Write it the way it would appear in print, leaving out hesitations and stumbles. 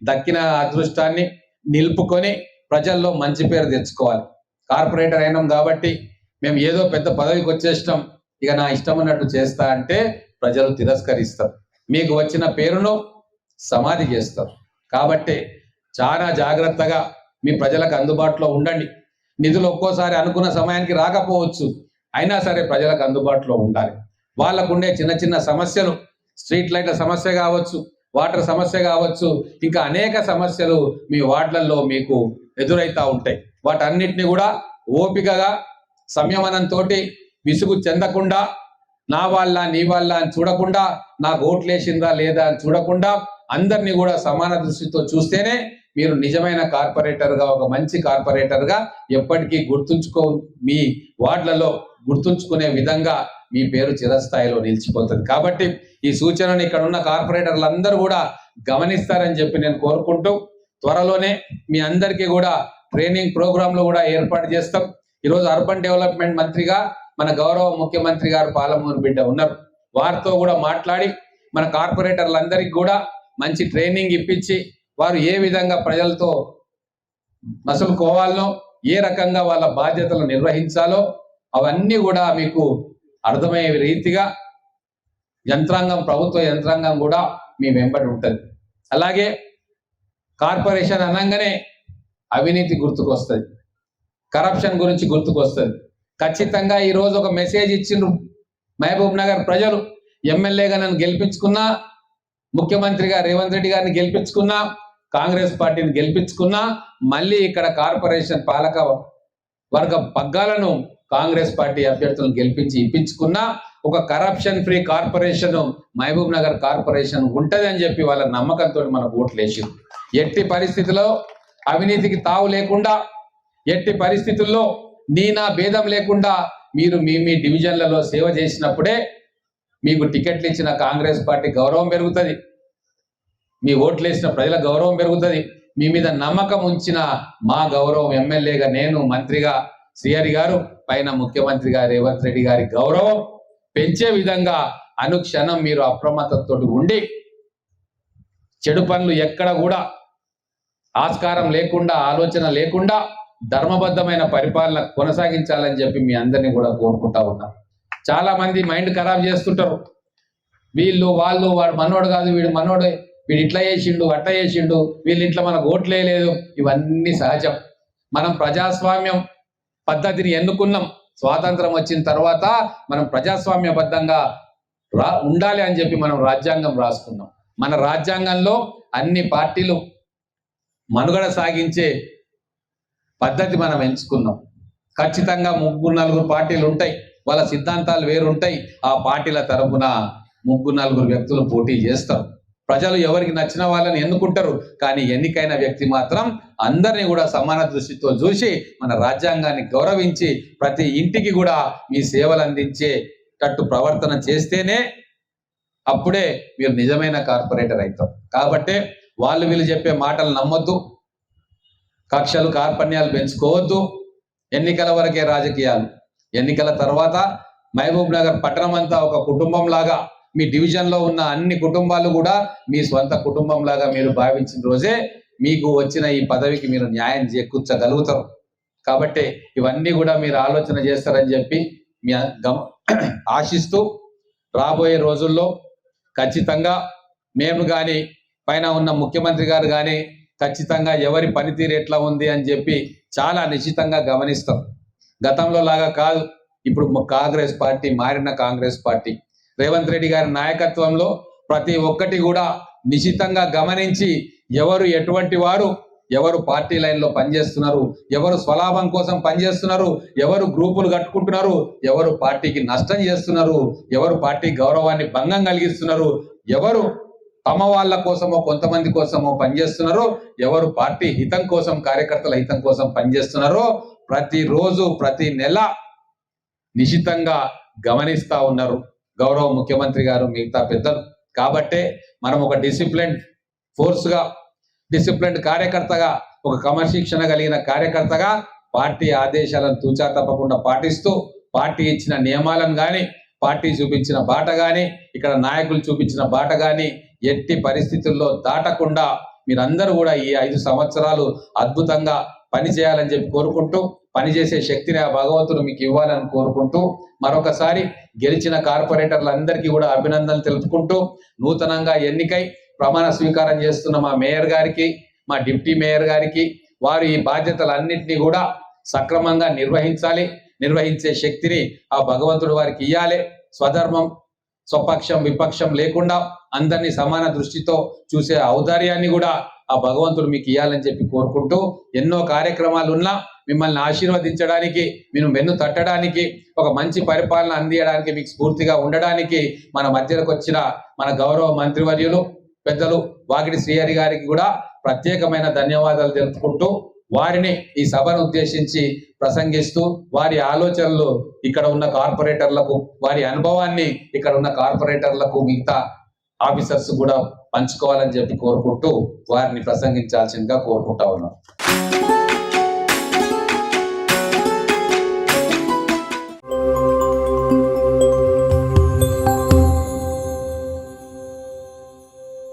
దక్కిన అదృష్టాన్ని నిలుపుకొని ప్రజల్లో మంచి పేరు తెచ్చుకోవాలి. కార్పొరేటర్ అయినాం కాబట్టి మేము ఏదో పెద్ద పదవికి వచ్చేసినాం, ఇక నా ఇష్టం ఉన్నట్టు చేస్తా అంటే ప్రజలు తిరస్కరిస్తారు, మీకు వచ్చిన పేరును సమాధి చేస్తారు. కాబట్టి చాలా జాగ్రత్తగా మీ ప్రజలకు అందుబాటులో ఉండండి. నిధులు ఒక్కోసారి అనుకున్న సమయానికి రాకపోవచ్చు, అయినా సరే ప్రజలకు అందుబాటులో ఉండాలి. వాళ్ళకు ఉండే చిన్న చిన్న సమస్యలు, స్ట్రీట్ లైట్ల సమస్య కావచ్చు, వాటర్ సమస్య కావచ్చు, ఇంకా అనేక సమస్యలు మీ వార్డులలో మీకు ఎదురైతా ఉంటాయి. వాటన్నిటిని కూడా ఓపికగా సంయమనంతో విసుగు చెందకుండా, నా వాళ్ళ నీ వాళ్ళ అని చూడకుండా, నాకు ఓట్లేసిందా లేదా అని చూడకుండా అందరినీ కూడా సమాన దృష్టితో చూస్తేనే మీరు నిజమైన కార్పొరేటర్గా, ఒక మంచి కార్పొరేటర్గా ఎప్పటికీ మీ వార్డులలో గుర్తుంచుకునే విధంగా మీ పేరు చిరస్థాయిలో నిలిచిపోతుంది. కాబట్టి ఈ సూచనను ఇక్కడ ఉన్న కార్పొరేటర్లందరూ కూడా గమనిస్తారని చెప్పి నేను కోరుకుంటూ, త్వరలోనే మీ అందరికీ కూడా ట్రైనింగ్ ప్రోగ్రాంలు కూడా ఏర్పాటు చేస్తాం. ఈరోజు అర్బన్ డెవలప్మెంట్ మంత్రిగా మన గౌరవ ముఖ్యమంత్రి గారు పాలమూరు బిడ్డ ఉన్నారు, వారితో కూడా మాట్లాడి మన కార్పొరేటర్లందరికీ కూడా మంచి ట్రైనింగ్ ఇప్పించి వారు ఏ విధంగా ప్రజలతో మసులుకోవాలనో, ఏ రకంగా వాళ్ళ బాధ్యతలు నిర్వహించాలో అవన్నీ కూడా మీకు అర్థమయ్యే రీతిగా యంత్రాంగం, ప్రభుత్వ యంత్రాంగం కూడా మీ వెంబడి ఉంటుంది. అలాగే కార్పొరేషన్ అనగానే అవినీతి గుర్తుకొస్తుంది, కరప్షన్ గురించి గుర్తుకొస్తుంది. ఖచ్చితంగా ఈరోజు ఒక మెసేజ్ ఇచ్చిండ్రు మహబూబ్ నగర్ ప్రజలు. ఎమ్మెల్యేగా నన్ను గెలిపించుకున్నా, ముఖ్యమంత్రిగా రేవంత్ రెడ్డి గారిని గెలిపించుకున్నా, కాంగ్రెస్ పార్టీని గెలిపించుకున్నా, మళ్ళీ ఇక్కడ కార్పొరేషన్ పాలక వర్గ పగ్గాలను కాంగ్రెస్ పార్టీ అభ్యర్థులను గెలిపించి ఇప్పించుకున్నా ఒక corruption free corporation Mahbubnagar corporation ఉంటది అని చెప్పి వాళ్ళ నమ్మకంతో మనకు ఓట్లు వేసారు. ఎట్టి పరిస్థితుల్లో అవినీతికి తావు లేకుండా, ఎట్టి పరిస్థితుల్లో నా భేదం లేకుండా మీరు మీ డివిజన్లలో సేవ చేసినప్పుడే మీకు టికెట్లు ఇచ్చిన కాంగ్రెస్ పార్టీ గౌరవం పెరుగుతుంది, మీ ఓట్లు వేసిన ప్రజల గౌరవం పెరుగుతుంది. మీ మీద నమ్మకం ఉంచిన మా గౌరవం, ఎమ్మెల్యేగా నేను, మంత్రిగా శ్రీహరి గారు, పైన ముఖ్యమంత్రిగా రేవంత్ రెడ్డి గారి గౌరవం పెంచే విధంగా అనుక్షణం మీరు అప్రమత్తతో ఉండి చెడు పనులు ఎక్కడ కూడా ఆస్కారం లేకుండా, ఆలోచన లేకుండా ధర్మబద్ధమైన పరిపాలన కొనసాగించాలని చెప్పి మీ అందరినీ కూడా కోరుకుంటా ఉన్నాం. చాలా మంది మైండ్ ఖరాబ్ చేస్తుంటారు, వీళ్ళు వాళ్ళు, వాడు మనోడు కాదు, వీడు మనోడే, వీడు ఇట్లా చేసిండు అట్లా చేసిండు, వీళ్ళు ఇట్లా మనకు ఓట్లే లేదు. ఇవన్నీ సహజం. మనం ప్రజాస్వామ్యం పద్ధతిని ఎన్నుకున్నాం. స్వాతంత్రం వచ్చిన తర్వాత మనం ప్రజాస్వామ్యబద్ధంగా ఉండాలి అని చెప్పి మనం రాజ్యాంగం రాసుకున్నాం. మన రాజ్యాంగంలో అన్ని పార్టీలు మనుగడ సాగించే పద్ధతి మనం ఎంచుకున్నాం. ఖచ్చితంగా 3-4 పార్టీలు ఉంటాయి, వాళ్ళ సిద్ధాంతాలు వేరుంటాయి. ఆ పార్టీల తరపున 3-4 వ్యక్తులు పోటీ చేస్తారు. ప్రజలు ఎవరికి నచ్చిన వాళ్ళని ఎన్నుకుంటారు, కానీ ఎన్నికైన వ్యక్తి మాత్రం అందరినీ కూడా సమాన దృష్టితో చూసి మన రాజ్యాంగాన్ని గౌరవించి ప్రతి ఇంటికి కూడా మీ సేవలు అందించేటట్టు ప్రవర్తన చేస్తేనే అప్పుడే మీరు నిజమైన కార్పొరేటర్ అవుతారు. కాబట్టి వాళ్ళు వీళ్ళు చెప్పే మాటలు నమ్మొద్దు, కక్షలు కార్పణ్యాలు పెంచుకోవద్దు. ఎన్నికల వరకే రాజకీయాలు. ఎన్నికల తర్వాత మహబూబ్ నగర్ పట్టణం అంతా ఒక కుటుంబం లాగా, మీ డివిజన్లో ఉన్న అన్ని కుటుంబాలు కూడా మీ స్వంత కుటుంబం లాగా మీరు భావించిన రోజే మీకు వచ్చిన ఈ పదవికి మీరు న్యాయం చేకూర్చగలుగుతారు. కాబట్టి ఇవన్నీ కూడా మీరు ఆలోచన చేస్తారని చెప్పి మీ ఆశిస్తూ, రాబోయే రోజుల్లో ఖచ్చితంగా మేము కానీ, పైన ఉన్న ముఖ్యమంత్రి గారు కానీ ఖచ్చితంగా ఎవరి పనితీరు ఎట్లా ఉంది అని చెప్పి చాలా నిశ్చితంగా గమనిస్తాం. గతంలో లాగా కాదు, ఇప్పుడు కాంగ్రెస్ పార్టీ మారిన కాంగ్రెస్ పార్టీ రేవంత్ రెడ్డి గారి నాయకత్వంలో ప్రతి ఒక్కటి కూడా నిశ్చితంగా గమనించి ఎవరు ఎటువంటి వారు, ఎవరు పార్టీ లైన్లో పనిచేస్తున్నారు, ఎవరు స్వలాభం కోసం పనిచేస్తున్నారు, ఎవరు గ్రూపులు కట్టుకుంటున్నారు, ఎవరు పార్టీకి నష్టం చేస్తున్నారు, ఎవరు పార్టీ గౌరవాన్ని భంగం కలిగిస్తున్నారు, ఎవరు తమ వాళ్ళ కోసమో కొంతమంది కోసమో పనిచేస్తున్నారో, ఎవరు పార్టీ హితం కోసం, కార్యకర్తల హితం కోసం పనిచేస్తున్నారో ప్రతిరోజు ప్రతి నెల నిశితంగా గమనిస్తా ఉన్నారు గౌరవ ముఖ్యమంత్రి గారు, మిగతా పెద్దలు. కాబట్టే మనం ఒక డిసిప్లిన్ ఫోర్స్గా, డిసిప్లిన్ కార్యకర్తగా, ఒక క్రమశిక్షణ కలిగిన కార్యకర్తగా పార్టీ ఆదేశాలను తూచా తప్పకుండా పాటిస్తూ, పార్టీ ఇచ్చిన నియమాలను కానీ, పార్టీ చూపించిన బాట కానీ, ఇక్కడ నాయకులు చూపించిన బాట కానీ ఎట్టి పరిస్థితుల్లో దాటకుండా మీరందరూ కూడా ఈ 5 సంవత్సరాలు అద్భుతంగా పని చేయాలని చెప్పి కోరుకుంటూ, పనిచేసే శక్తిని ఆ భగవంతుడు మీకు ఇవ్వాలని కోరుకుంటూ, మరొకసారి గెలిచిన కార్పొరేటర్లందరికీ కూడా అభినందనలు తెలుపుకుంటూ, నూతనంగా ఎన్నికై ప్రమాణ స్వీకారం చేస్తున్న మా మేయర్ గారికి, మా డిప్యూటీ మేయర్ గారికి, వారు ఈ బాధ్యతలన్నింటినీ కూడా సక్రమంగా నిర్వహించాలి. నిర్వహించే శక్తిని ఆ భగవంతుడు వారికి ఇయ్యాలి. స్వధర్మం, స్వపక్షం, విపక్షం లేకుండా అందరినీ సమాన దృష్టితో చూసే ఔదార్యాన్ని కూడా ఆ భగవంతుడు మీకు ఇయ్యాలని చెప్పి కోరుకుంటూ, ఎన్నో కార్యక్రమాలు ఉన్నా మిమ్మల్ని ఆశీర్వదించడానికి, మీరు వెన్ను తట్టడానికి, ఒక మంచి పరిపాలన అందించడానికి, మీకు స్ఫూర్తిగా ఉండడానికి మన మధ్యలోకి వచ్చిన మన గౌరవ మంత్రివర్యులు పెద్దలు వాకిటి శ్రీహరి గారికి కూడా ప్రత్యేకమైన ధన్యవాదాలు తెలుపుకుంటూ, వారిని ఈ సభను ఉద్దేశించి ప్రసంగిస్తూ, వారి ఆలోచనలు ఇక్కడ ఉన్న కార్పొరేటర్లకు, వారి అనుభవాన్ని ఇక్కడ ఉన్న కార్పొరేటర్లకు, మిగతా ఆఫీసర్స్ కూడా పంచుకోవాలని చెప్పి కోరుకుంటూ వారిని ప్రసంగించాల్సిందిగా కోరుకుంటా ఉన్నాం.